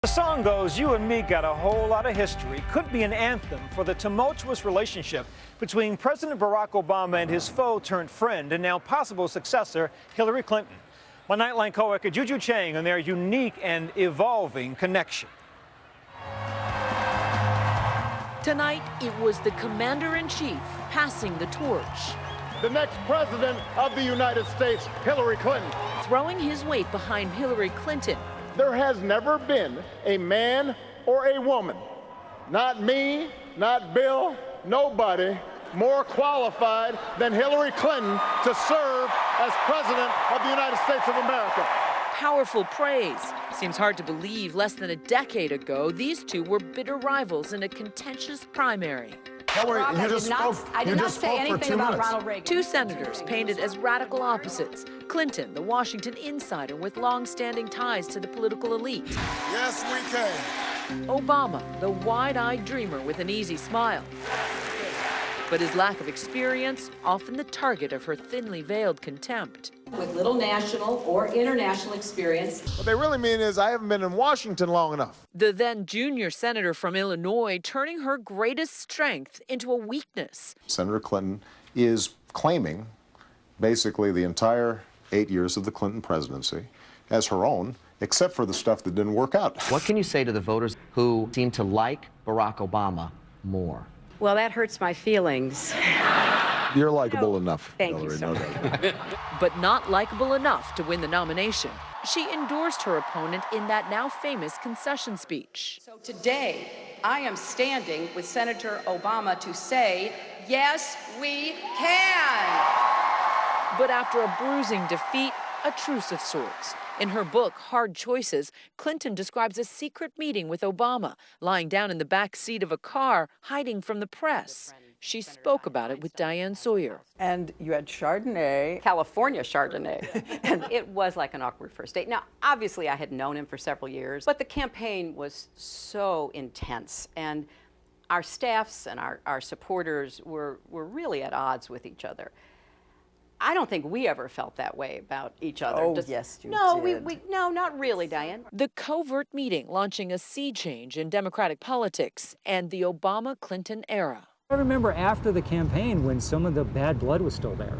The song goes, "You and me got a whole lot of history." Could be an anthem for the tumultuous relationship between President Barack Obama and his foe turned friend and now possible successor, Hillary Clinton. My Nightline co-worker Juju Chang on their unique and evolving connection. Tonight, it was the commander-in-chief passing the torch. The next president of the United States, Hillary Clinton. Throwing his weight behind Hillary Clinton. There has never been a man or a woman, not me, not Bill, nobody, more qualified than Hillary Clinton to serve as president of the United States of America. Powerful praise. Seems hard to believe less than a decade ago, these two were bitter rivals in a contentious primary. Hillary, you just spoke. I did not say anything about Ronald Reagan. Two senators painted as radical opposites. Clinton, the Washington insider with long-standing ties to the political elite. Yes, we can. Obama, the wide-eyed dreamer with an easy smile. But his lack of experience, often the target of her thinly veiled contempt. With little national or international experience. What they really mean is I haven't been in Washington long enough. The then junior senator from Illinois turning her greatest strength into a weakness. Senator Clinton is claiming basically the entire 8 years of the Clinton presidency as her own, except for the stuff that didn't work out. What can you say to the voters who seem to like Barack Obama more? Well, that hurts my feelings. You're likable enough, Thank Hillary, you so no much. doubt. But not likable enough to win the nomination. She endorsed her opponent in that now famous concession speech. So today, I am standing with Senator Obama to say, yes, we can. But after a bruising defeat, a truce of sorts. In her book, Hard Choices, Clinton describes a secret meeting with Obama, lying down in the back seat of a car, hiding from the press. She spoke about it with Diane Sawyer. And you had Chardonnay. California Chardonnay. And it was like an awkward first date. Now, obviously, I had known him for several years, but the campaign was so intense. And our staffs and our supporters were really at odds with each other. I don't think we ever felt that way about each other. Oh, yes, you did. No, not really, Diane. The covert meeting launching a sea change in Democratic politics and the Obama-Clinton era. I remember after the campaign when some of the bad blood was still there,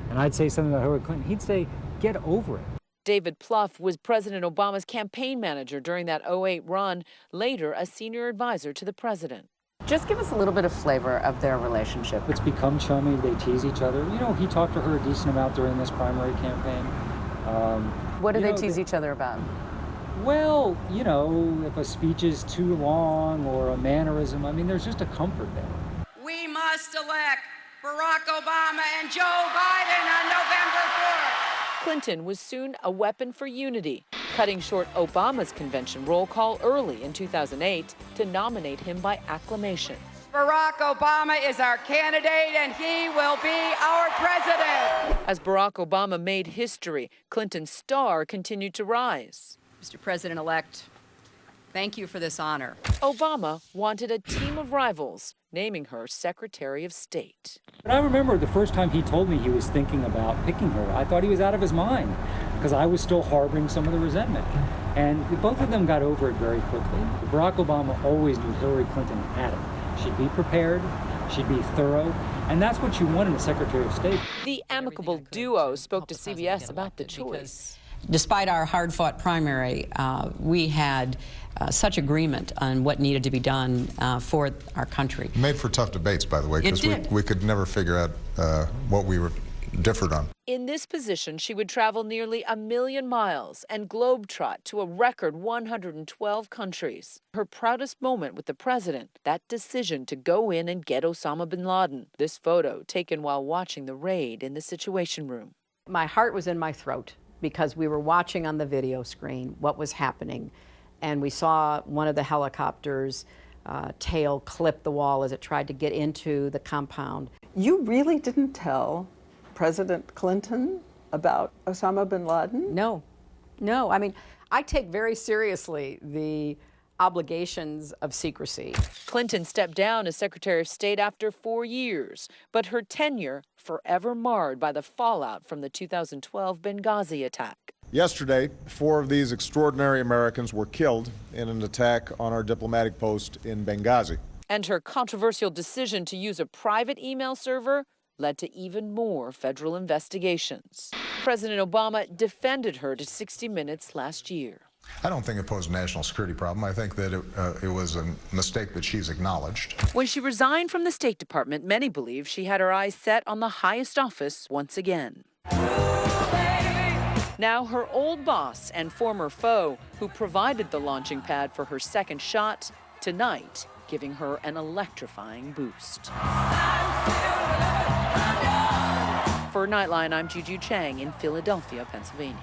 and I'd say something about Hillary Clinton, he'd say, "Get over it." David Plouffe was President Obama's campaign manager during that 2008 run, later a senior advisor to the president. Just give us a little bit of flavor of their relationship. It's become chummy. They tease each other. You know, he talked to her a decent amount during this primary campaign. What do they tease each other about? Well, you know, if a speech is too long or a mannerism, I mean, there's just a comfort there. We must elect Barack Obama and Joe Biden on November 4th. Clinton was soon a weapon for unity, cutting short Obama's convention roll call early in 2008 to nominate him by acclamation. Barack Obama is our candidate, and he will be our president. As Barack Obama made history, Clinton's star continued to rise. Mr. President-elect, thank you for this honor. Obama wanted a team of rivals, naming her Secretary of State. But I remember the first time he told me he was thinking about picking her, I thought he was out of his mind because I was still harboring some of the resentment. And both of them got over it very quickly. Barack Obama always knew Hillary Clinton had it. She'd be prepared, she'd be thorough, and that's what you want in a Secretary of State. The amicable duo spoke to CBS about the choice. Despite our hard-fought primary, we had such agreement on what needed to be done for our country. Made for tough debates, by the way, because we could never figure out what we were differed on. In this position, she would travel nearly 1 million miles and globetrot to a record 112 countries. Her proudest moment with the president, that decision to go in and get Osama bin Laden. This photo taken while watching the raid in the Situation Room. My heart was in my throat because we were watching on the video screen what was happening. And we saw one of the helicopters' tail clip the wall as it tried to get into the compound. You really didn't tell President Clinton about Osama bin Laden? No. I mean, I take very seriously the obligations of secrecy. Clinton stepped down as Secretary of State after 4 years, but her tenure forever marred by the fallout from the 2012 Benghazi attack. Yesterday, 4 of these extraordinary Americans were killed in an attack on our diplomatic post in Benghazi. And her controversial decision to use a private email server led to even more federal investigations. President Obama defended her to 60 Minutes last year. I don't think it posed a national security problem. I think that it was a mistake that she's acknowledged. When she resigned from the State Department, many believe she had her eyes set on the highest office once again. Now her old boss and former foe, who provided the launching pad for her second shot, tonight giving her an electrifying boost. For Nightline, I'm Juju Chang in Philadelphia, Pennsylvania.